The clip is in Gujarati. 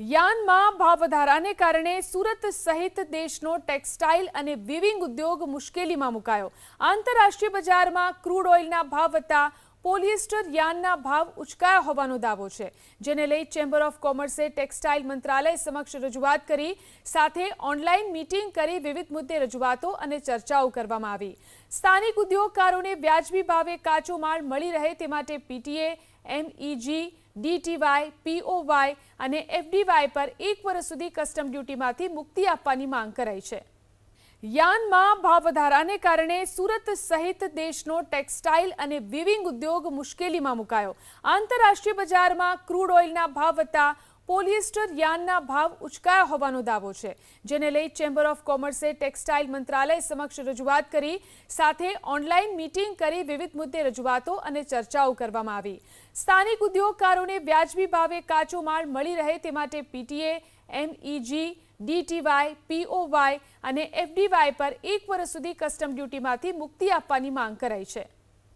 યાનમાં ભાવ વધારાને કારણે સુરત સહિત દેશનો ટેક્સટાઇલ અને વીવિંગ ઉદ્યોગ મુશ્કેલીમાં મુકાયો। આંતરરાષ્ટ્રીય બજારમાં ક્રૂડ ઓઇલના ભાવ વધતા પોલિએસ્ટર યાનના ભાવ ઉચકાયા હોવાનો દાવો છે, જેને લઈ ચેમ્બર ઓફ કોમર્સે ટેક્સટાઇલ મંત્રાલય સમક્ષ રજૂઆત કરી, સાથે ઓનલાઈન મીટિંગ કરી વિવિધ મુદ્દે રજૂઆતો અને ચર્ચાઓ કરવામાં આવી। સ્થાનિક ઉદ્યોગકારોને વ્યાજબી ભાવે કાચો માલ મળી રહે તે માટે પીટીએ, એમઈજી, ડીટીવાય, પીઓવાય અને એફડીવાય પર 1 વર્ષ સુધી કસ્ટમ ડ્યુટીમાંથી મુક્તિ આપવાની માંગ કરાઈ છે। યાનમાં ભાવ વધારાને કારણે સુરત સહિત દેશનો ટેક્સટાઇલ અને વીવિંગ ઉદ્યોગ મુશ્કેલીમાં મુકાયો। આંતરરાષ્ટ્રીય બજારમાં ક્રૂડ ઓઇલના ભાવ વધતા પોલિએસ્ટર યાનના ભાવ ઉચકાયા હોવાનો દાવો છે, જેને લઈ ચેમ્બર ઓફ કોમર્સે ટેક્સટાઇલ મંત્રાલય સમક્ષ રજૂઆત કરી, સાથે ઓનલાઈન મીટિંગ કરી વિવિધ મુદ્દે રજૂઆતો અને ચર્ચાઓ કરવામાં આવી। સ્થાનિક ઉદ્યોગકારોને વ્યાજબી ભાવે કાચો માલ મળી રહે તે માટે પીટીએ, એમઈજી, ડીટીવાય, પીઓવાય અને એફડીવાય પર 1 વર્ષ સુધી કસ્ટમ ડ્યુટીમાંથી મુક્તિ આપવાની માંગ કરાઈ છે।